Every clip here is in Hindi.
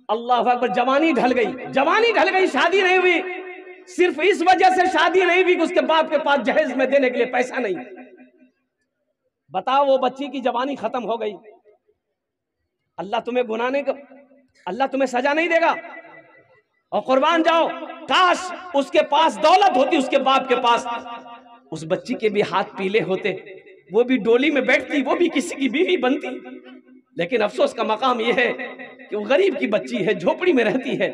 अल्लाह अकबर, जवानी ढल गई, जवानी ढल गई, शादी नहीं हुई। सिर्फ इस वजह से शादी नहीं हुई कि उसके बाप के पास जहेज में देने के लिए पैसा नहीं। बताओ, वो बच्ची की जवानी खत्म हो गई। अल्लाह तुम्हें गुनाह नहीं, अल्लाह तुम्हें सजा नहीं देगा। और कुर्बान जाओ, काश उसके पास दौलत होती, उसके बाप के पास, उस बच्ची के भी हाथ पीले होते, वो भी डोली में बैठती, वो भी किसी की बीवी बनती। लेकिन अफसोस का मकाम यह है कि वो गरीब की बच्ची है, झोपड़ी में रहती है।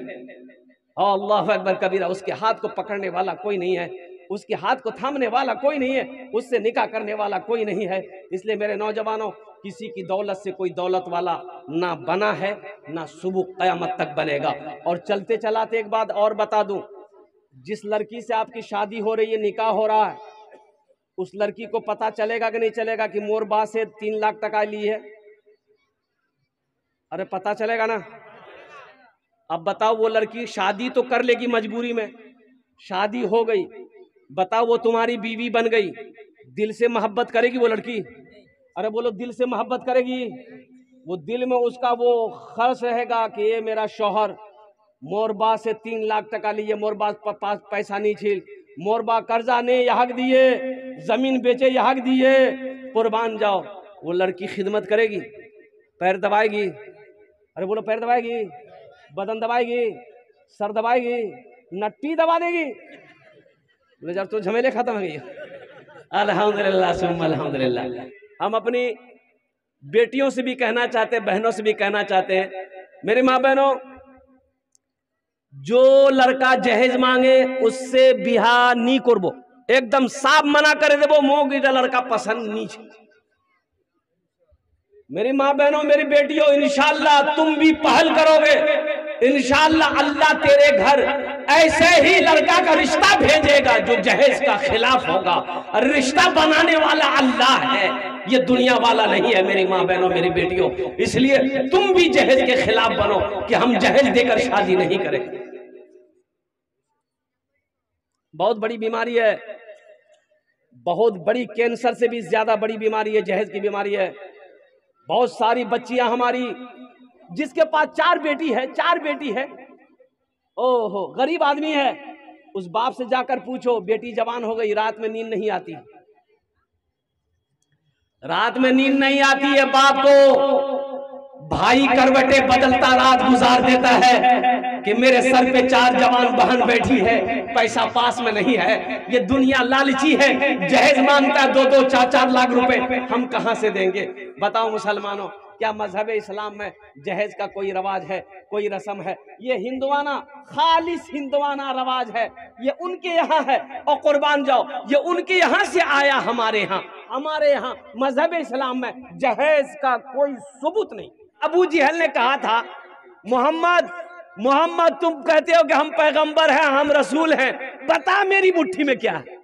अल्लाह अकबर कबीरा, उसके हाथ को पकड़ने वाला कोई नहीं है, उसके हाथ को थामने वाला कोई नहीं है, उससे निकाह करने वाला कोई नहीं है। इसलिए मेरे नौजवानों, किसी की दौलत से कोई दौलत वाला ना बना है, ना सुबह क़यामत तक बनेगा। और चलते चलाते एक बात और बता दूं, जिस लड़की से आपकी शादी हो रही है, निकाह हो रहा है, उस लड़की को पता चलेगा कि नहीं चलेगा कि मोर बा से 3 लाख टका ली है? अरे पता चलेगा ना। अब बताओ, वो लड़की शादी तो कर लेगी मजबूरी में, शादी हो गई, बताओ वो तुम्हारी बीवी बन गई, दिल से मोहब्बत करेगी वो लड़की? अरे बोलो, दिल से मोहब्बत करेगी? वो दिल में उसका वो खर्च रहेगा कि ये मेरा शौहर मोरबा से 3 लाख टका लिए, मोरबा पास पैसा नहीं छील, मोरबा कर्जा ने यहाक दिए, जमीन बेचे यहाक दिए। कुर्बान जाओ, वो लड़की खिदमत करेगी, पैर दबाएगी? अरे बोलो, पैर दबाएगी, बदन दबाएगी, सर दबाएगी, नट्टी दबा देगी? बोले जब तो झमेले खत्म हो गई। अल्हम्दुलिल्लाह सुम्मा अल्हम्दुलिल्लाह। हम अपनी बेटियों से भी कहना चाहते हैं, बहनों से भी कहना चाहते हैं, मेरी माँ बहनों, जो लड़का जहेज मांगे उससे बिहा नहीं करबो, एकदम साफ मना करे देबो, मोगी लड़का पसंद नहीं छे। मेरी माँ बहनों, मेरी बेटियों, इंशाअल्लाह तुम भी पहल करोगे, इंशाअल्लाह अल्लाह तेरे घर ऐसे ही लड़का का रिश्ता भेजेगा जो जहेज का खिलाफ होगा। रिश्ता बनाने वाला अल्लाह है, ये दुनिया वाला नहीं है। मेरी माँ बहनों, मेरी बेटियों, इसलिए तुम भी जहेज के खिलाफ बनो कि हम जहेज देकर शादी नहीं करेंगे। बहुत बड़ी बीमारी है, बहुत बड़ी, कैंसर से भी ज्यादा बड़ी बीमारी है, जहेज की बीमारी है। बहुत सारी बच्चियां हमारी, जिसके पास 4 बेटी है, 4 बेटी है, ओहो गरीब आदमी है, उस बाप से जाकर पूछो, बेटी जवान हो गई, रात में नींद नहीं आती, रात में नींद नहीं आती है, बाप को भाई करवटे बदलता रात गुजार देता है कि मेरे सर पे 4 जवान बहन बैठी है, पैसा पास में नहीं है, ये दुनिया लालची है, जहेज मांगता है 2-2, 4-4 लाख रुपए, हम कहां से देंगे? बताओ मुसलमानों, क्या मजहब इस्लाम में जहेज का कोई रवाज है, कोई रस्म है? ये हिंदुआना, खालिस हिंदुआना रवाज है, ये उनके यहाँ है। और कुर्बान जाओ, ये उनके यहाँ से आया हमारे यहाँ। हमारे यहाँ मजहब इस्लाम में जहेज का कोई सबूत नहीं। अबू जहल ने कहा था, मोहम्मद तुम कहते हो कि हम पैगंबर हैं, हम रसूल हैं, बता मेरी मुट्ठी में क्या है?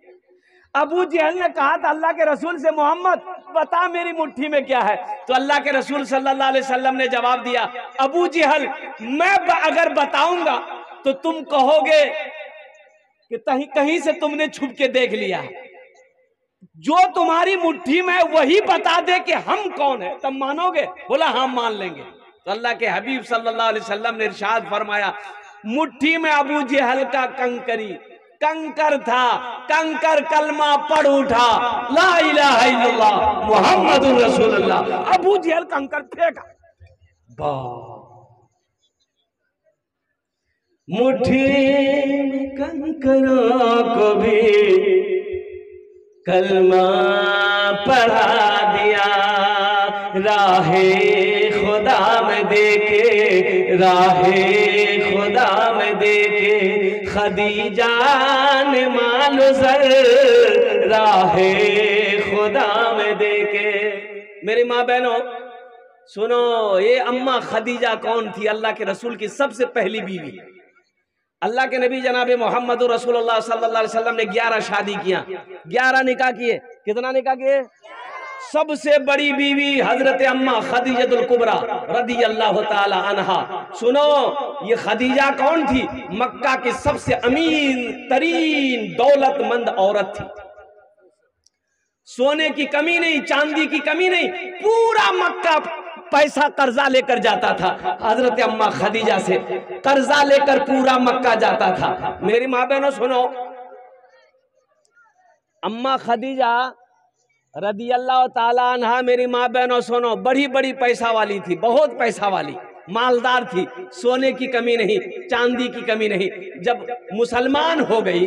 अबू जहल ने कहा था अल्लाह के रसूल से, मोहम्मद बता मेरी मुट्ठी में क्या है? तो अल्लाह के रसूल सल्लल्लाहु अलैहि वसल्लम ने जवाब दिया, अबू जहल, मैं अगर बताऊंगा तो तुम कहोगे कि कहीं से तुमने छुप के देख लिया, जो तुम्हारी मुट्ठी में वही बता दे कि हम कौन है, तब मानोगे? बोला हाँ मान लेंगे। तो अल्लाह के हबीब सल्लल्लाहु अलैहि वसल्लम ने इरशाद फरमाया, मुट्ठी में अबू जहल का कंकर था, कंकर कलमा पढ़ उठा, ला इलाहा इल्लल्लाह मुहम्मदुर रसूलुल्लाह। अबू जहल कंकर फेंका, मुट्ठी में कंकरों को भी कलमा पढ़ा दिया, राहे खुदा में देखे, राहे खुदा में देखे, खदीजा ने मालो सर, राहे खुदा में देखे। मेरी माँ बहनों सुनो, ये अम्मा खदीजा कौन थी? अल्लाह के रसूल की सबसे पहली बीवी। अल्लाह के नबी जनाब मोहम्मद रसूलुल्लाह सल्लल्लाहु अलैहि वसल्लम ने 11 शादी किया, 11 निकाह किए। कितना निकाह किए? सबसे बड़ी बीवी हजरत अम्मा खदीजतुल कुबरा रदियल्लाहु ताला अन्हा। सुनो, ये खदीजा कौन थी? मक्का की सबसे अमीर तरीन दौलतमंद औरत थी। सोने की कमी नहीं, चांदी की कमी नहीं, पूरा मक्का पैसा कर्जा लेकर जाता था। हजरत अम्मा खदीजा से कर्जा लेकर पूरा मक्का जाता था। मेरी माँ बहनों सुनो, अम्मा खदीजा रदी अल्लाह ताला अन्हा, मेरी माँ बहनों सुनो, बड़ी बड़ी पैसा वाली थी, बहुत पैसा वाली, मालदार थी, सोने की कमी नहीं, चांदी की कमी नहीं। जब मुसलमान हो गई,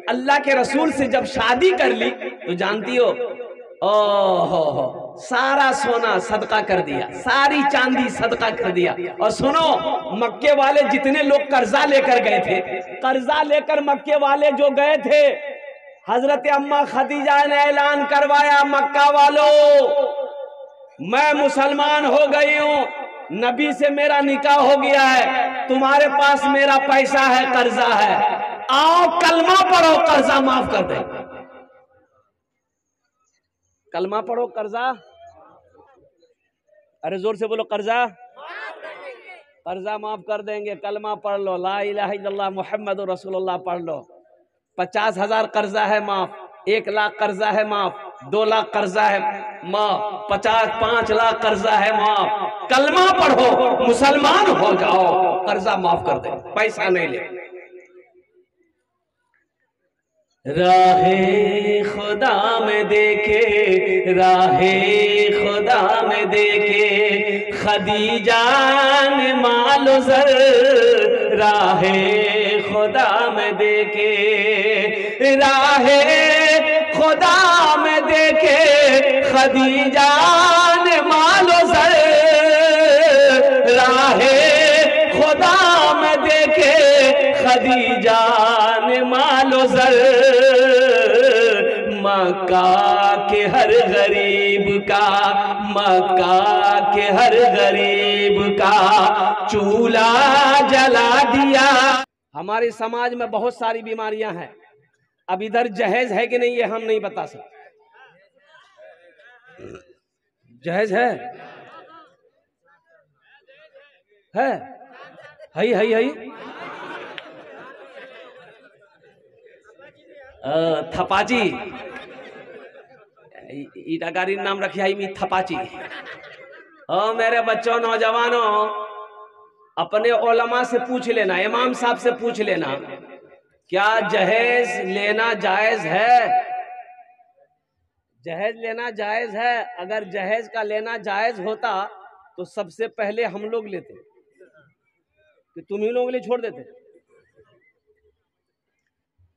अल्लाह के रसूल से जब शादी कर ली, तो जानती हो, ओहो, सारा सोना सदका कर दिया, सारी चांदी सदका कर दिया। और सुनो, मक्के वाले जितने लोग कर्जा लेकर गए थे, कर्जा लेकर मक्के वाले जो गए थे, हजरत अम्मा खदीजा ने ऐलान करवाया, मक्का वालों, मैं मुसलमान हो गई हूं, नबी से मेरा निकाह हो गया है, तुम्हारे पास मेरा पैसा है, कर्जा है, आओ कलमा पढ़ो, कर्जा माफ कर दे। कलमा पढ़ो, कर्जा, अरे जोर से बोलो, कर्जा कर्जा माफ कर देंगे। कलमा पढ़ लो, ला इलाहा इल्लल्लाह मुहम्मदुर रसूलुल्लाह पढ़ लो। 50,000 कर्जा है माफ, 1 लाख कर्जा है माफ, 2 लाख कर्जा है माफ, 5 लाख कर्जा है माफ। कलमा पढ़ो, मुसलमान हो जाओ, कर्जा माफ कर दे, पैसा नहीं ले। राहे खुदा में देखे, राहे खुदा में देखे, खदीजा ने मालो ज़र, राहे खुदा में देखे, राहे खुदा में देखे, खदीजा ने मालो ज़र, राहे खुदा में देखे, खदीजा ने मालो ज़र। मक्का के हर गरीब का, मक्का के हर गरीब का चूल्हा जला दिया। हमारे समाज में बहुत सारी बीमारियां हैं। अब इधर जहेज है कि नहीं, ये हम नहीं बता सकते। जहेज है, है थपाची, ईटागारी नाम रखी है मी थपाची। मेरे बच्चों, नौजवानों, अपने उलमा से पूछ लेना, इमाम साहब से पूछ लेना, क्या जहेज लेना जायज है? जहेज लेना जायज है। अगर जहेज का लेना जायज होता तो सबसे पहले हम लोग लेते, कि तुम ही लोग ले छोड़ देते।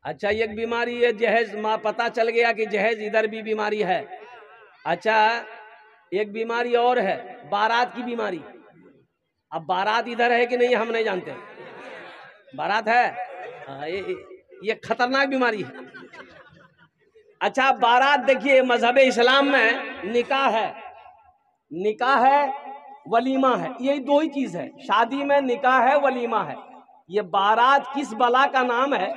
अच्छा, एक बीमारी है जहेज, पता चल गया कि जहेज इधर भी बीमारी है। अच्छा, एक बीमारी और है, बारात की बीमारी। अब बारात इधर है कि नहीं हम नहीं जानते, बारात है, ये खतरनाक बीमारी है। अच्छा, बारात देखिए, मजहब इस्लाम में निकाह है, निकाह है, वलीमा है, यही 2 ही चीज है। शादी में निकाह है, वलीमा है। ये बारात किस बला का नाम है,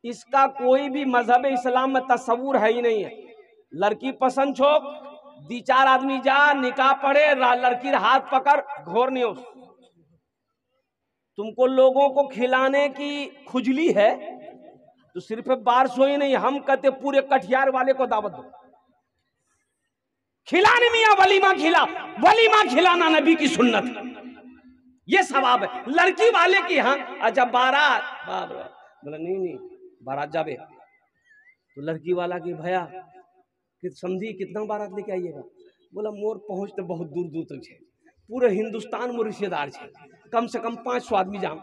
इसका कोई भी मजहब इस्लाम में तस्वूर है ही नहीं है। लड़की पसंद छो, 2-4 आदमी जा, निकाह पढ़े, लड़की हाथ पकड़, घोर नहीं हो। तुमको लोगों को खिलाने की खुजली है तो सिर्फ बार सो ही नहीं, हम कहते पूरे कटिहार वाले को दावत दो, खिलाने मियां, वलीमा खिला, वलीमा खिलाना नबी की सुन्नत, ये सवाब है। लड़की वाले की हाँ, अच्छा बारात, बोला नहीं बारात जावे तो लड़की वाला की भैया कि समझी कितना बारात लेके आइएगा। बोला मोर पहुंचते बहुत दूर दूर तक है, पूरे हिंदुस्तान में रिश्तेदार है, कम से कम 500 आदमी जाम।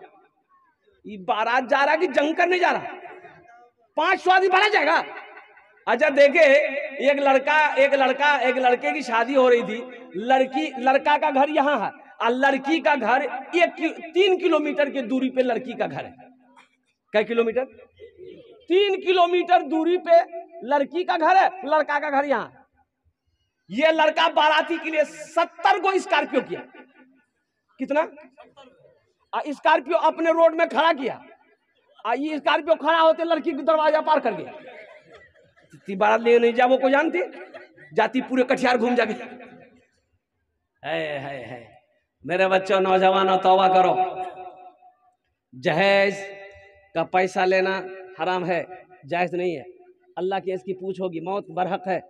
ये बारात जा रहा कि जंग करने जा रहा, 500 आदमी भरा जाएगा। अच्छा देखे, एक लड़के की शादी हो रही थी, लड़का का घर यहाँ है और लड़की का घर 3 किलोमीटर की दूरी पे लड़की का घर है। क्या किलोमीटर? 3 किलोमीटर दूरी पे लड़की का घर है, लड़का का घर यहाँ। ये लड़का बाराती के लिए 70 को स्कॉर्पियो किया, कितना स्कॉर्पियो अपने रोड में खड़ा किया। ये स्कॉर्पियो खड़ा होते लड़की को दरवाजा पार कर गया। बारात ले नहीं जा, वो को जानती, जाती पूरे कटिहार घूम जाके। है मेरे बच्चों, नौजवानों, तौबा करो। जहेज का पैसा लेना हराम है, जायज नहीं है। अल्लाह की इसकी पूछ होगी, मौत बरहक है।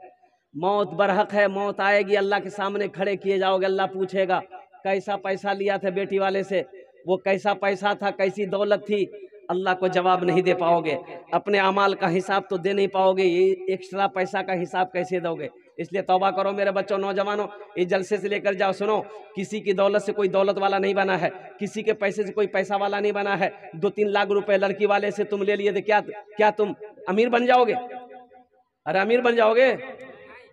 मौत बरहक है, मौत आएगी, अल्लाह के सामने खड़े किए जाओगे। अल्लाह पूछेगा कैसा पैसा लिया था बेटी वाले से, वो कैसा पैसा था, कैसी दौलत थी। अल्लाह को जवाब नहीं दे पाओगे, अपने अमाल का हिसाब तो दे नहीं पाओगे, ये एक्स्ट्रा पैसा का हिसाब कैसे दोगे। इसलिए तौबा करो मेरे बच्चों, नौजवानों, इस जलसे से लेकर जाओ। सुनो, किसी की दौलत से कोई दौलत वाला नहीं बना है, किसी के पैसे से कोई पैसा वाला नहीं बना है। 2-3 लाख रुपए लड़की वाले से तुम ले लिए थे, क्या तुम अमीर बन जाओगे? अरे अमीर बन जाओगे?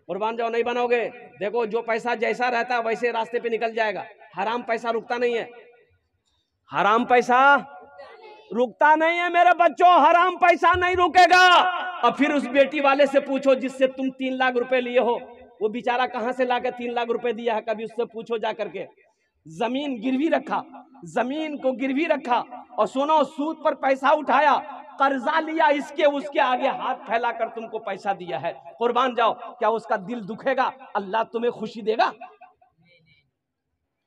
कुर्बान जाओ, नहीं बनोगे। देखो, जो पैसा जैसा रहता है वैसे रास्ते पे निकल जाएगा। हराम पैसा रुकता नहीं है, हराम पैसा रुकता नहीं है मेरे बच्चों, हराम पैसा नहीं रुकेगा। और फिर उस बेटी वाले से पूछो जिससे तुम 3 लाख रुपए लिए हो, वो बेचारा कहां से लाके 3 लाख रुपए दिया है, कभी उससे पूछो जा करके। जमीन गिरवी रखा, जमीन को गिरवी रखा, और सुनो, सूद पर पैसा उठाया, कर्जा लिया, इसके उसके आगे हाथ फैलाकर तुमको पैसा दिया है। कुर्बान जाओ, क्या उसका दिल दुखेगा? अल्लाह तुम्हें खुशी देगा?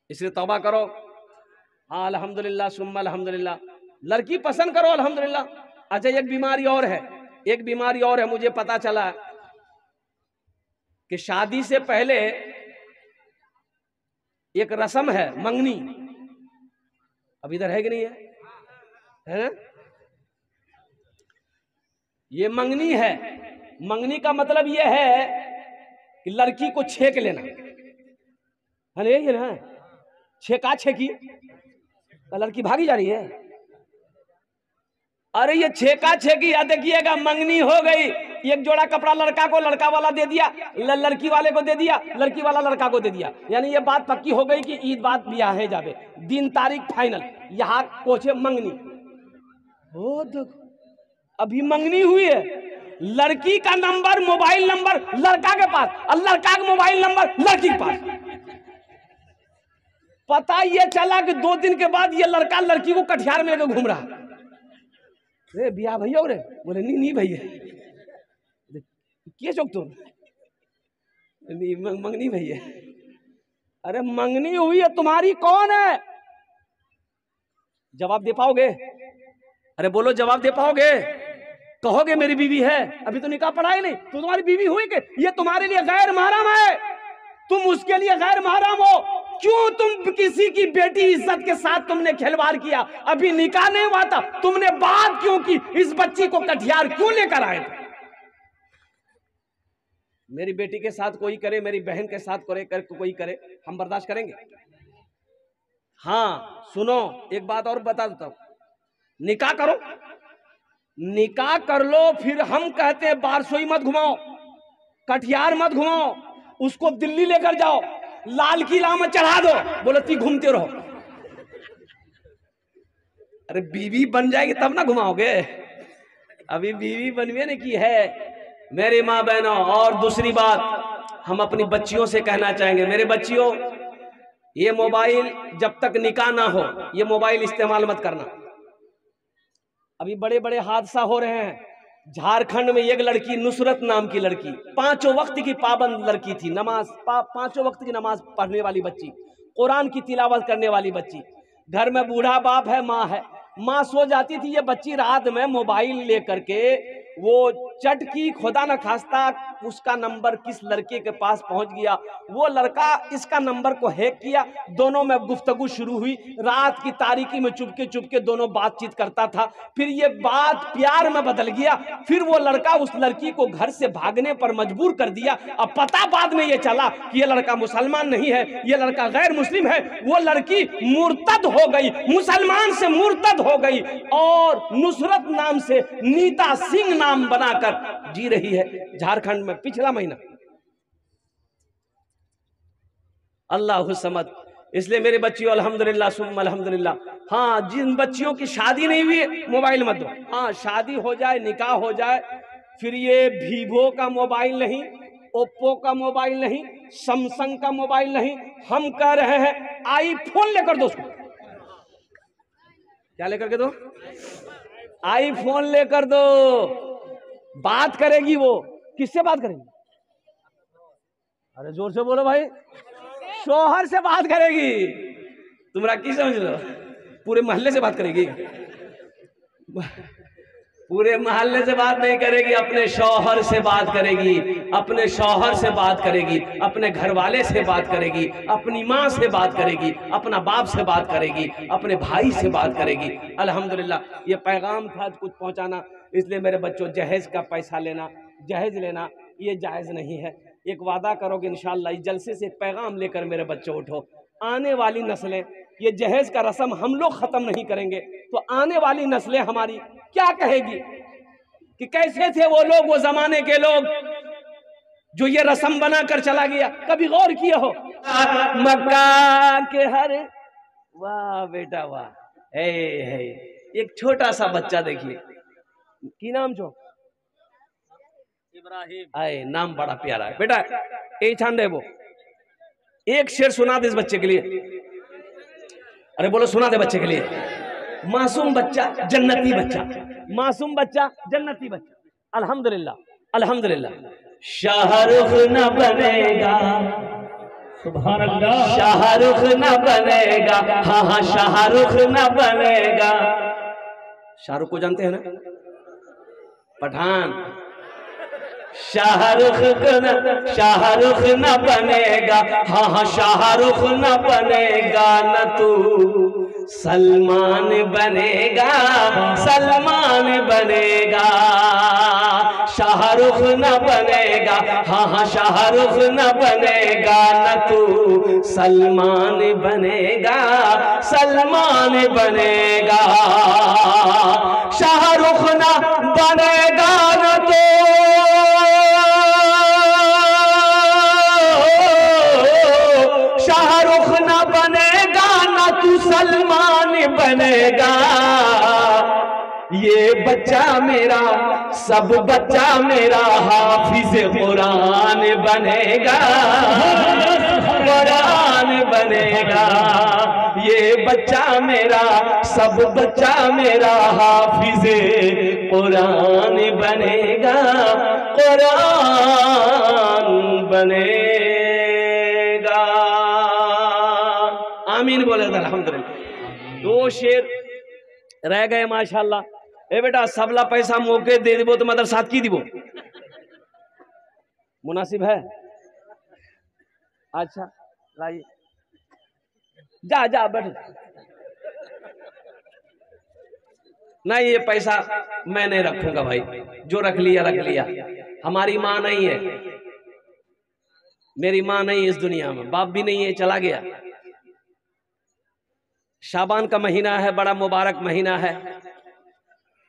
इसलिए तौबा करो। हाँ, अल्हम्दुलिल्लाह सुम्मा अल्हम्दुलिल्लाह। लड़की पसंद करो, अल्हम्दुलिल्लाह। अच्छा, एक बीमारी और है, एक बीमारी और है। मुझे पता चला कि शादी से पहले एक रस्म है, मंगनी। अब इधर है कि नहीं है? ये मंगनी है। मंगनी का मतलब ये है कि लड़की को छेक लेना है, ये ना, छेका छेकी, लड़की भागी जा रही है। अरे ये छेका छेकी, याद देखिएगा, मंगनी हो गई, एक जोड़ा कपड़ा लड़का को लड़का वाला दे दिया, लड़की वाले को दे दिया, लड़की वाला लड़का को दे दिया। यानी ये बात पक्की हो गई कि ईद बात ब्याह है जावे, दिन तारीख फाइनल, यहाँ कोचे मंगनी। ओ देखो, अभी मंगनी हुई है, लड़की का नंबर, मोबाइल नंबर लड़का के पास, और लड़का का मोबाइल नंबर लड़की के पास। पता ये चला कि 2 दिन के बाद ये लड़का लड़की को कटिहार में लेकर घूम रहा। रे बिया भैया, रे बोले नहीं भैया, क्या चौक तुम, मंगनी भैया। अरे मंगनी हुई है तुम्हारी, कौन है? जवाब दे पाओगे? अरे बोलो, जवाब दे पाओगे? कहोगे मेरी बीवी है, अभी तो निकाह पढ़ा ही नहीं, तो तुम्हारी बीवी हुई कि ये तुम्हारे लिए गैर महरम है, तुम उसके लिए गैर महरम हो। क्यों तुम किसी की बेटी इज्जत के साथ तुमने खिलवाड़ किया? अभी निकाह नहीं हुआ था, तुमने बात क्यों की? इस बच्ची को कटिहार क्यों लेकर आए थे? मेरी बेटी के साथ कोई करे, मेरी बहन के साथ कोई करे, हम बर्दाश्त करेंगे? हाँ सुनो, एक बात और बता देता हूं, निकाह करो, निकाह कर लो, फिर हम कहते हैं बारसोई मत घुमाओ, कटिहार मत घुमाओ, उसको दिल्ली लेकर जाओ, लाल किला में चढ़ा दो, बोलती घूमते रहो। अरे बीवी बन जाएगी तब ना घुमाओगे, अभी बीवी बनवे ने की है। मेरे माँ बहनों, और दूसरी बात हम अपनी बच्चियों से कहना चाहेंगे, मेरे बच्चियों, ये मोबाइल जब तक निकाह ना हो, ये मोबाइल इस्तेमाल मत करना। अभी बड़े बड़े हादसा हो रहे हैं। झारखंड में एक लड़की, नुसरत नाम की लड़की, 5 वक्त की पाबंद लड़की थी, नमाज 5 वक्त की नमाज पढ़ने वाली बच्ची, कुरान की तिलावत करने वाली बच्ची। घर में बूढ़ा बाप है, माँ है, माँ सो जाती थी, ये बच्ची रात में मोबाइल लेकर के वो चटकी, खुदा न खास्ता उसका नंबर किस लड़के के पास पहुंच गया, वो लड़का इसका नंबर को हैक किया, दोनों में गुफ्तगू शुरू हुई, रात की तारीकी में चुपके चुपके दोनों बातचीत करता था, फिर ये बात प्यार में बदल गया, फिर वो लड़का उस लड़की को घर से भागने पर मजबूर कर दिया। अब पता बाद में ये चला कि ये लड़का मुसलमान नहीं है, ये लड़का गैर मुस्लिम है, वो लड़की मुर्तद हो गई, मुसलमान से मुर्तद हो गई, और नुसरत नाम से नीता सिंह नाम बनाकर जी रही है झारखंड में पिछला महीना। अल्लाह समद। इसलिए मेरे बच्चियों, अल्हम्दुलिल्लाह सुम्मा अल्हम्दुलिल्लाह, हाँ जिन बच्चियों की शादी नहीं हुई मोबाइल मत दो, हाँ शादी हो जाए, निकाह हो जाए, फिर ये वीवो का मोबाइल नहीं, ओप्पो का मोबाइल नहीं, सैमसंग का मोबाइल नहीं, हम कह रहे हैं आईफोन लेकर दो उसको। क्या लेकर के दो? आईफोन लेकर दो। बात करेगी वो, किससे बात करेगी? अरे जोर से बोलो भाई। शोहर से बात करेगी। तुम्हारा की समझ लो, पूरे मोहल्ले से बात करेगी। पूरे मोहल्ले से बात नहीं करेगी, अपने शौहर से बात करेगी, अपने शौहर से बात करेगी, अपने घर वाले से बात करेगी, अपनी माँ से बात करेगी, अपना बाप से बात करेगी, अपने भाई से बात करेगी। अल्हम्दुलिल्लाह ये पैगाम था कुछ पहुँचाना। इसलिए मेरे बच्चों, जहेज का पैसा लेना, जहेज लेना ये जायज़ नहीं है। एक वादा करोगे इंशाअल्लाह, इस जलसे से पैगाम लेकर मेरे बच्चों उठो। आने वाली नस्लें, ये जहेज का रस्म हम लोग ख़त्म नहीं करेंगे तो आने वाली नस्लें हमारी क्या कहेगी कि कैसे थे वो लोग, वो जमाने के लोग जो ये रस्म बना कर चला गया। कभी गौर किए हो? मक्का के हर, वाह बेटा वाह, हे एक छोटा सा बच्चा देखिए, की नाम जो इब्राहिम, आए नाम बड़ा प्यारा है बेटा। ए छांडे वो एक शेर सुना दे इस बच्चे के लिए। अरे बोलो, सुना दे बच्चे के लिए। मासूम बच्चा जन्नती बच्चा, मासूम बच्चा जन्नती बच्चा। अल्हम्दुलिल्लाह अल्हम्दुलिल्लाह। शाहरुख न बनेगा, सुभान अल्लाह, शाहरुख न बनेगा, हाँ हाँ शाहरुख न बनेगा। शाहरुख को जानते हैं ना, पठान। शाहरुख न बनेगा, हाँ हाँ शाहरुख न बनेगा, न तू सलमान बनेगा, सलमान बनेगा। शाहरुख न बनेगा, हाँ हाँ शाहरुख न बनेगा, न तू सलमान बनेगा, सलमान बनेगा। शाहरुख न बनेगा, न तो शाहरुख न बनेगा, न तू सलमान बनेगा। ये बच्चा मेरा, सब बच्चा मेरा हाफिज कुरान बनेगा, कुरान बनेगा। ये बच्चा मेरा, सब बच्चा मेरा हाफिज कुरान बनेगा, कुरान बनेगा। आमीन बोले अल्हम्दुलिल्लाह। दो शेर रह गए माशाल्लाह। ए बेटा, सबला पैसा मौके दे दिबो तो मदरसा की दिबो, मुनासिब है? अच्छा लाइए, जा जा बैठ। नहीं, ये पैसा मैं नहीं रखूंगा भाई, जो रख लिया रख लिया। हमारी माँ नहीं है, मेरी माँ नहीं इस दुनिया में, बाप भी नहीं है, चला गया। शाबान का महीना है, बड़ा मुबारक महीना है,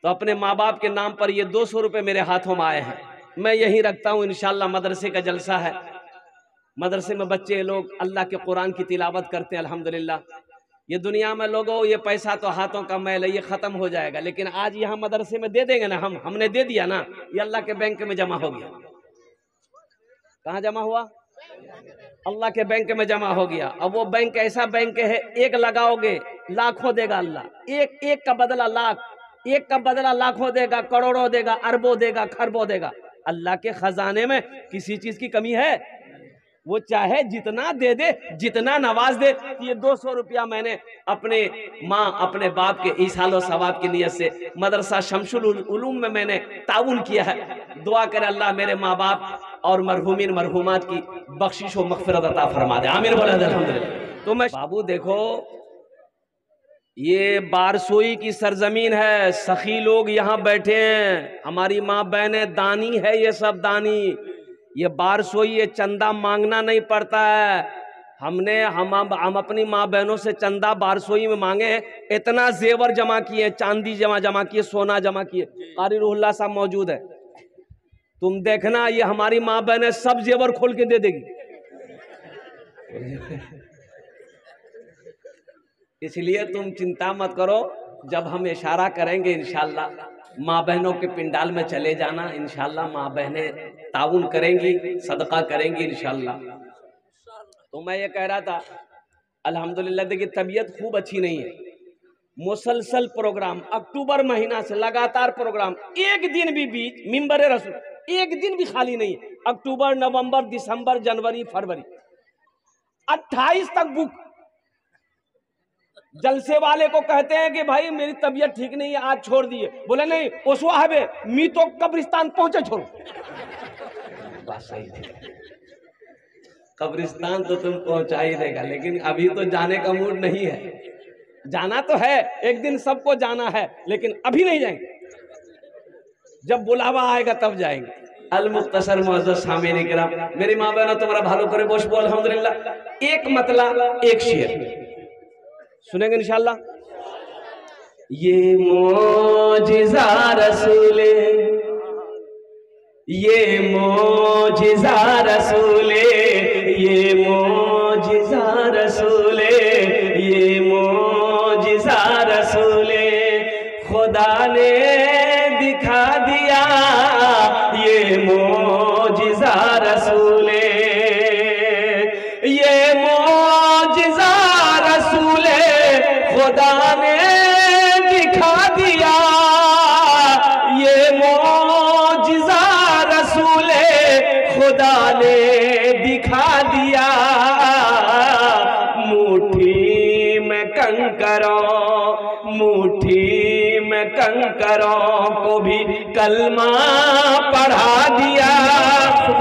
तो अपने माँ बाप के नाम पर ये 200 रुपये मेरे हाथों में आए हैं, मैं यही रखता हूँ। इंशाल्लाह मदरसे का जलसा है, मदरसे में बच्चे लोग अल्लाह के कुरान की तिलावत करते हैं अल्हम्दुलिल्लाह। ये दुनिया में लोगों, ये पैसा तो हाथों का मैल है, ये ख़त्म हो जाएगा, लेकिन आज यहाँ मदरसे में दे देंगे ना, हमने दे दिया ना, ये अल्लाह के बैंक में जमा हो गया। कहाँ जमा हुआ? अल्लाह के बैंक में जमा हो गया। अब वो बैंक ऐसा बैंक है, एक लगाओगे लाखों देगा अल्लाह, एक का बदला लाख, एक का बदला लाखों देगा, करोड़ों देगा, अरबों देगा, खरबों देगा। अल्लाह के खजाने में किसी चीज की कमी है? वो चाहे जितना दे दे, जितना नवाज दे। ये 200 रुपया मैंने अपने माँ, अपने बाप के ईसालो सवाब की नियत से मदरसा शमसुल उलूम में मैंने ताउन किया है। दुआ करे अल्लाह मेरे माँ बाप और मरहूमीन मरहूमात की बख्शिश व मग़फ़िरत अता फरमा दे। आमीन बोले अल्हम्दुलिल्लाह। तो मैं बाबू देखो, ये बारसोई की सरजमीन है, सखी लोग यहाँ बैठे हैं, हमारी माँ बहनें दानी है, ये सब दानी। ये बारसोई, ये चंदा मांगना नहीं पड़ता है। हम अपनी माँ बहनों से चंदा बारसोई में मांगे, इतना जेवर जमा किए, चांदी जमा किए, सोना जमा किए। कारी रूहुल्लाह साहब मौजूद है, तुम देखना, ये हमारी माँ बहनें सब जेवर खोल के दे देगी। इसलिए तुम चिंता मत करो, जब हम इशारा करेंगे इंशाल्लाह माँ बहनों के पिंडाल में चले जाना, इंशाल्लाह माँ बहनें ताउन करेंगी, सदका करेंगी इंशाल्लाह। तो मैं ये कह रहा था अल्हम्दुलिल्लाह, देखिए तबीयत खूब अच्छी नहीं है, मुसलसल प्रोग्राम, अक्टूबर महीना से लगातार प्रोग्राम, एक दिन भी बीच मिंबर रसूल एक दिन भी खाली नहीं है। अक्टूबर, नवंबर, दिसंबर, जनवरी, फरवरी 28 तक बुक। जलसे वाले को कहते हैं कि भाई मेरी तबीयत ठीक नहीं है, आज छोड़ दिए। बोले नहीं, ओसवा हबे मी तो कब्रिस्तान पहुंचे छोड़ो। बात सही है, कब्रिस्तान तो तुम पहुंचा ही देगा, लेकिन अभी तो जाने का मूड नहीं है। जाना तो है, एक दिन सबको जाना है, लेकिन अभी नहीं जाएंगे, जब बुलावा आएगा तब जाएंगे। अल मुख्तसर मुअज़्ज़ज़ सामीन किराम, मेरी माँ बहनों तुम्हारा भालो करे, बोश बोल अल्हम्दुलिल्लाह। एक मतलब एक शेर सुनेंगे इंशाअल्लाह। ये मोजिज़ा रसूले, ये मोजिज़ा रसूले, ये मोजिज़ा रसूले, ये मोजिज़ा रसूले, खुदा ने दिखा दिया, ये मोजिज़ा रसूले, ये मोजिज़ा रसूले, खुदा ने दिखा दिया, ये मोजिज़ा रसूले, खुदा ने दिखा दिया। मुट्ठी में कंकरों, मुट्ठी में कंकरों को भी कलमा पढ़ा दिया,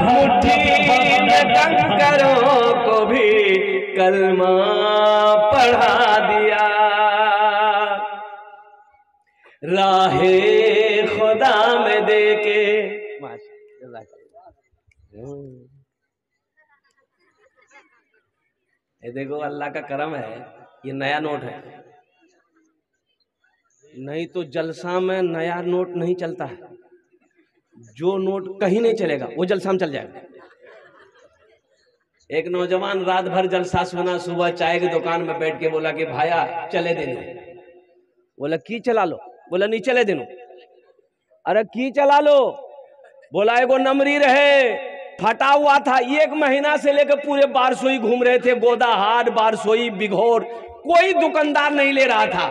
मुट्ठी में कंकरों को भी कलमा पढ़ा दिया। राहे खुदा में देके, ये देखो अल्लाह का करम है, ये नया नोट है, नहीं तो जलसा में नया नोट नहीं चलता है। जो नोट कहीं नहीं चलेगा वो जलसा में चल जाएगा। एक नौजवान रात भर जलसा सुना, सुबह चाय की दुकान में बैठ के बोला कि भाया चले देनो। बोला की चला लो? बोला नहीं चले देनो। अरे की चला लो? बोला एगो नमरी रहे, फटा हुआ था, 1 महीना से लेकर पूरे बारसोई घूम रहे थे, गोदाहाट, बारसोई, बिघोर, कोई दुकानदार नहीं ले रहा था।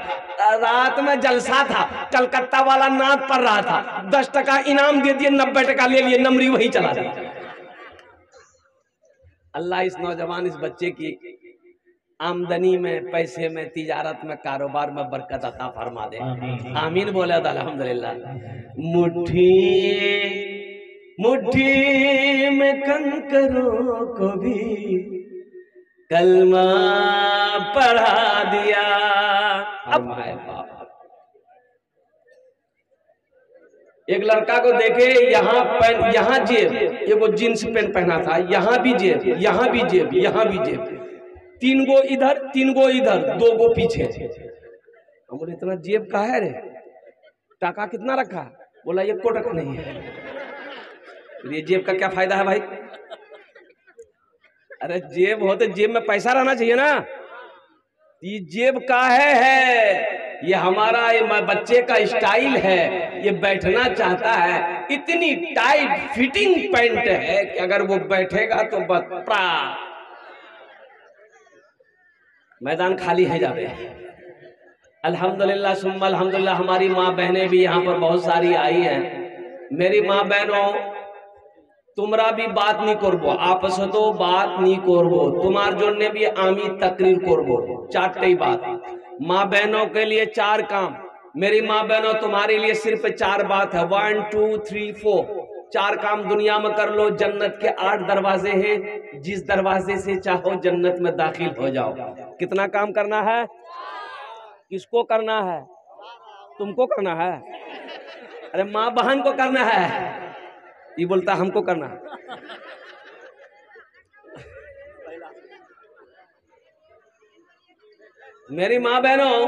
रात में जलसा था, कलकत्ता वाला नाद पड़ रहा था, 10 टका इनाम दे दिए, 90 टका ले लिए, नमरी वही चला दिया। अल्लाह इस नौजवान, इस बच्चे की आमदनी में, पैसे में, तिजारत में, कारोबार में बरकत अता फरमा दे। आमीन बोला था अल्हम्दुलिल्लाह। मुट्ठी मुट्ठी में कंकरों को भी कलमा पढ़ा दिया। अब एक लड़का को देखे, यहाँ पेन, यहाँ जेब, एगो जींस पेंट पहना था, यहाँ भी जेब, यहाँ भी जेब, यहाँ भी जेब, 3 गो इधर, 3 गो इधर, 2 गो पीछे। हम बोले इतना जेब का है रे, टाका कितना रखा? बोला 1 को टका नहीं है। ये जेब का क्या फायदा है भाई? अरे जेब हो तो जेब में पैसा रहना चाहिए ना। ये जेब काहे है? ये हमारा, ये बच्चे का स्टाइल है, ये बैठना चाहता है। इतनी टाइट फिटिंग पैंट है कि अगर वो बैठेगा तो बप्पा मैदान खाली है जावे। अल्हम्दुलिल्लाह सुम्मा अल्हम्दुलिल्लाह, हमारी माँ बहनें भी यहाँ पर बहुत सारी आई हैं। मेरी माँ बहनों, तुमरा भी बात नहीं करबो, आपस तो बात नहीं करबो, तुम्हार जोड़ने भी आमी तकरीर करबो, 4 बात। माँ बहनों के लिए 4 काम, मेरी माँ बहनों तुम्हारे लिए सिर्फ 4 बात है। 1 2 3 4 4 काम दुनिया में कर लो। जन्नत के 8 दरवाजे हैं, जिस दरवाजे से चाहो जन्नत में दाखिल हो जाओ। कितना काम करना है? किसको करना है? तुमको करना है? अरे माँ बहन को करना है। ये बोलता हमको करना है। मेरी माँ बहनों,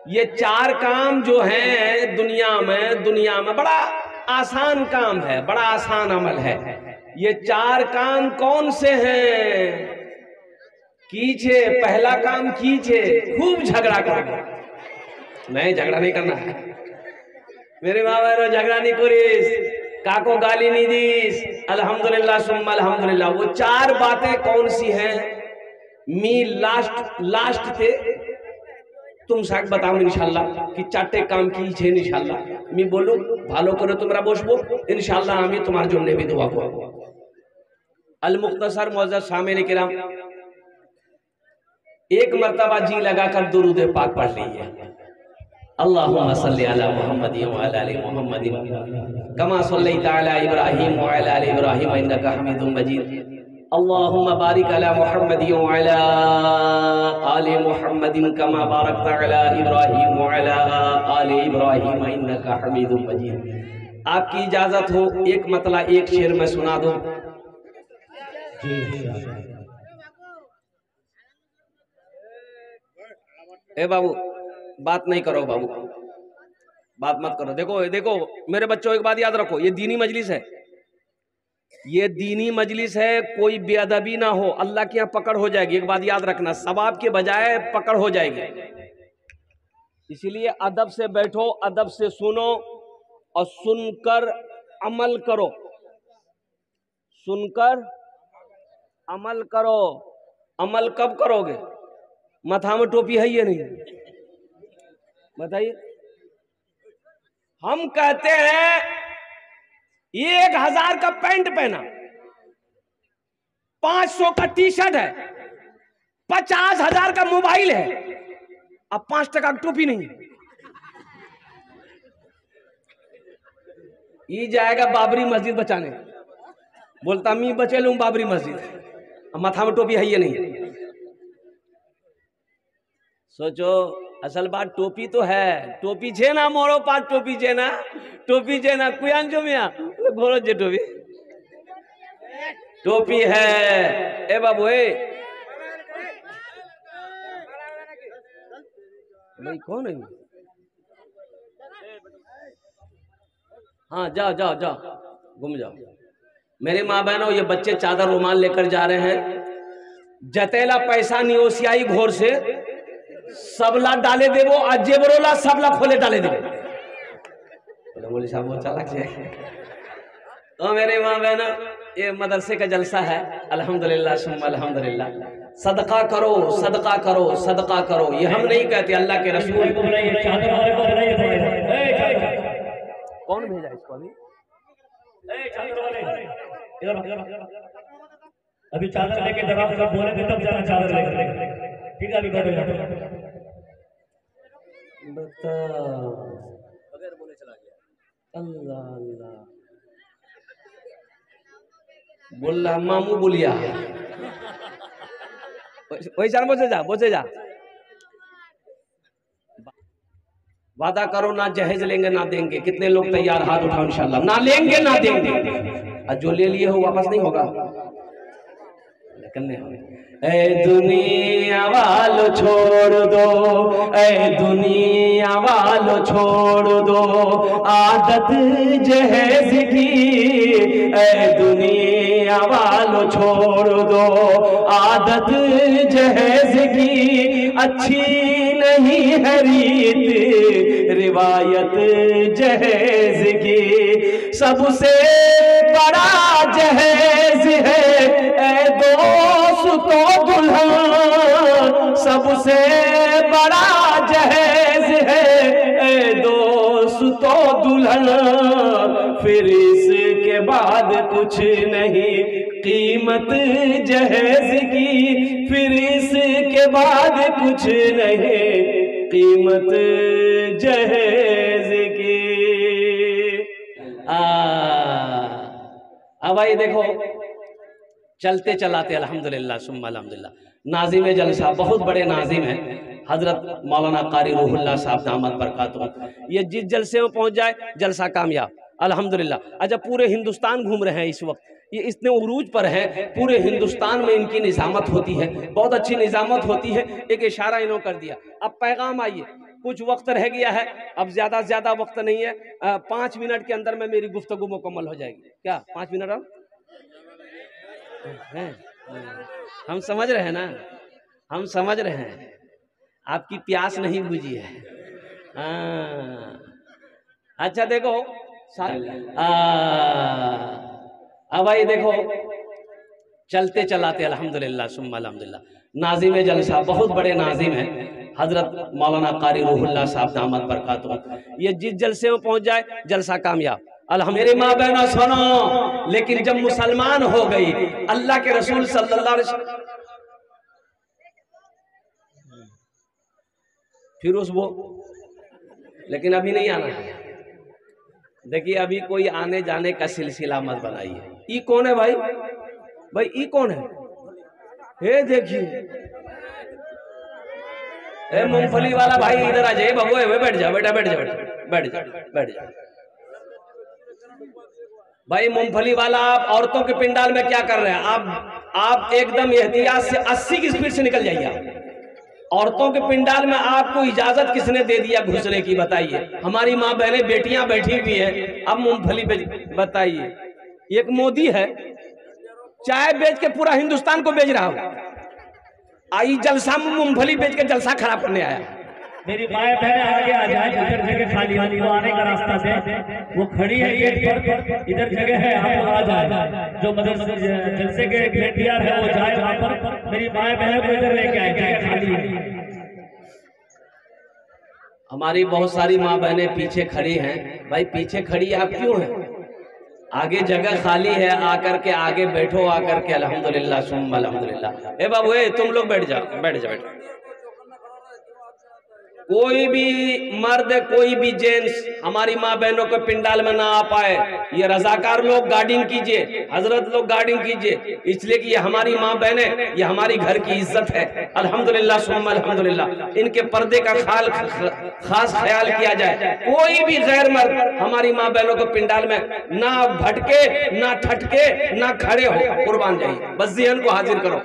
ये 4 काम जो हैं दुनिया में बड़ा आसान काम है, बड़ा आसान अमल है। ये 4 काम कौन से हैं? कीजिए, पहला काम कीजिए, खूब झगड़ा करो। नहीं, झगड़ा नहीं करना है मेरे माँ बहनों, झगड़ा नहीं करीस, काको गाली नहीं दीस। अल्हम्दुलिल्लाह सुम्मा अल्हम्दुलिल्लाह। वो 4 बातें कौन सी हैं? मी लास्ट थे, तुम साक बताओ इंशाल्लाह कि 4 काम की छे इंशाल्लाह। मी बोलू भालो करो तुम्हारा बसबो इंशाल्लाह, आमी तुम्हार जोड़ने भी दुआ करो। अल मुख्तसर मुअज़्ज़ज़ सामीन किराम, एक मर्तबा जी लगाकर दुरूद पाक पढ़ लीजिए। अल्लाहुम्मा सल्ली अला मुहम्मदिन व अला आलि मुहम्मदिन कमा सल्लैता अला इब्राहीम व अला आलि इब्राहीम इन्नका हमीदुम मजीद। अल्लाहुम्मा बारिक अला मुहम्मदिन व अला आलि मुहम्मदिन कमा बारकता अला इब्राहीम व अला आलि इब्राहीम इन्नका हमीदुम मजीद। आपकी इजाजत हो एक मतला एक शेर में सुना दूं। ए बाबू बात नहीं करो, बाबू बात मत करो। देखो देखो मेरे बच्चों, एक बात याद रखो, ये दीनी मजलिस है, ये दीनी मजलिस है, कोई बेअदबी ना हो, अल्लाह के यहाँ पकड़ हो जाएगी। एक बात याद रखना, सवाब के बजाय पकड़ हो जाएगी। इसीलिए अदब से बैठो, अदब से सुनो और सुनकर अमल करो, सुनकर अमल करो। अमल कब करोगे? माथा में टोपी है ये नहीं, बताइए। हम कहते हैं 1000 का पैंट पहना, 500 का टी शर्ट है, 50,000 का मोबाइल है, अब 5 टका की टोपी नहीं। ये जाएगा बाबरी मस्जिद बचाने, बोलता मैं बचे लूं बाबरी मस्जिद, अब माथा में टोपी है ये नहीं। सोचो, असल बात टोपी तो है, टोपी छे ना मोरो पास, टोपी छे ना, टोपी छे ना कुयान जो मिया घोड़ो जे टोपी टोपी है। ए बाबू ए भाई कौन है? हाँ जाओ जाओ जाओ घूम जाओ। मेरे माँ बहनों, ये बच्चे चादर रुमाल लेकर जा रहे हैं, जतेला पैसा नियोसियाई घोर से सबला डाले देवो और जेबरोला सबला खोले डाले देवो। बोले साहब वो चालाक है। तो मेरे माँ बहनों, ये मदरसे का जलसा है, अल्हम्दुलिल्लाह सुम्मा अल्हम्दुलिल्लाह। सदका करो, सदका करो, सदका करो, ये हम नहीं कहते, अल्लाह के रसूल को बुलाइए। कौन भेजा इसको? अभी चादर लेके जवाब जब बोले तब जाना चादर लेके, ठीक है? अभी बैठो बताओ, बगैर बोले चला गया। अल्लाह अल्लाह बोल रहा मामू बोलिया वही जान बोझे जा। वादा करो ना जहेज लेंगे ना देंगे। कितने लोग तैयार? हाथ उठाओ इंशाल्लाह। ना लेंगे ना देंगे, और जो ले लिए हो वापस नहीं होगा। ए दुनिया वालों छोड़ दो, ए दुनिया वालों छोड़ दो आदत जहेज की, ए दुनिया वालों छोड़ दो आदत जहेज की। अच्छी नहीं है रीत रिवायत जहेज की, सबसे बड़ा जहेज है ए दोस्तों दुल्हन, सबसे बड़ा जहेज है ए दोस्तों दुल्हन। फिर इसके बाद कुछ नहीं कीमत जहेज की, फिर इसके बाद कुछ नहीं कीमत जहेज की। अब भाई देखो, चलते चलाते अल्हम्दुलिल्लाह सुम्मा अल्हम्दुलिल्लाह। नाजिम जलसा बहुत बड़े नाजिम हैं, हजरत मौलाना कारी रूहुल्लाह साहब दामद बरकातुहू। ये जिस जलसे में पहुंच जाए जलसा कामयाब अल्हम्दुलिल्लाह। अच्छा, पूरे हिंदुस्तान घूम रहे हैं इस वक्त, ये इतने उरूज पर हैं, पूरे हिंदुस्तान में इनकी निजामत होती है, बहुत अच्छी निजामत होती है। एक इशारा इन्होंने कर दिया। अब पैगाम आइए, कुछ वक्त रह गया है, अब ज़्यादा से ज़्यादा वक्त नहीं है, 5 मिनट के अंदर में मेरी गुफ्तगू मुकम्मल हो जाएगी। क्या 5 मिनट अब है? हम समझ रहे हैं ना, हम समझ रहे हैं, आपकी प्यास नहीं बुझी है। अच्छा देखो, अब भाई देखो, चलते चलाते अल्हम्दुलिल्लाह सुम्मा अल्हम्दुलिल्लाह। नाजिम जलसा बहुत बड़े नाजिम हैं, हजरत मौलाना कारी रूहुल्लाह साहब दामद बरकातुहू। ये जिस जलसे में पहुंच जाए जलसा कामयाब अल्हम्दुलिल्लाह। मेरे माँ बहनों सुनो, लेकिन जब मुसलमान हो गई, अल्लाह के रसूल सल्लल्लाहु अलैहि वसल्लम फिर उस वो, लेकिन अभी नहीं आना है। देखिए अभी कोई आने जाने का सिलसिला मत बनाइए। ई कौन है भाई? भाई ई कौन है? हे देखिए, ए मूंगफली वाला भाई इधर आ जाइए बाबू। बैठ जा बेटा, बैठ जा बेटा, बैठ जा बैठ जा। भाई मूंगफली वाला, आप औरतों के पिंडाल में क्या कर रहे हैं? आप एकदम एहतियात से 80 की स्पीड से निकल जाइए। औरतों के पिंडाल में आपको इजाजत किसने दे दिया घुसने की? बताइए। हमारी माँ बहनें बेटियां बैठी हुई हैं, अब मूंगफली बेच, बताइए। एक मोदी है चाय बेच के पूरा हिंदुस्तान को बेच रहा हो, आई जलसा में मूंगफली बेच के जलसा खराब करने आया। मेरी माए बहन आगे आ जाए, इधर जगह खाली वाली वो आने का रास्ता दे, वो खड़ी है गेट पर, इधर जगह है, आप आ जाए। जो मतलब जलसे के गेट यार है वो जाए वहां पर, मेरी माए बहन को इधर लेके आए, जगह खाली है। हमारी बहुत सारी माँ बहनें पीछे खड़ी हैं। भाई पीछे खड़ी आप क्यों हैं? आगे जगह खाली है, आकर के आगे बैठो, आकर के अल्हम्दुलिल्लाह सुम्मा अल्हम्दुलिल्लाह। ए बाबू ए तुम लोग बैठ जाओ, बैठ जाओ, बैठ। कोई भी मर्द, कोई भी जेंट्स हमारी माँ बहनों के पिंडाल में ना आ पाए, ये रजाकार लोग गार्डिंग कीजिए, हजरत लोग गार्डिंग कीजिए, इसलिए कि ये हमारी माँ बहनें, ये हमारी घर की इज्जत है। अल्हम्दुलिल्लाह सुम्मा अल्हम्दुलिल्लाह। इनके पर्दे का खास ख्याल किया जाए। कोई भी गैर मर्द हमारी माँ बहनों के पिंडाल में ना भटके, ना ठटके, ना खड़े हो, कुर्बान जाइए। बस ज़हन को हाजिर करो।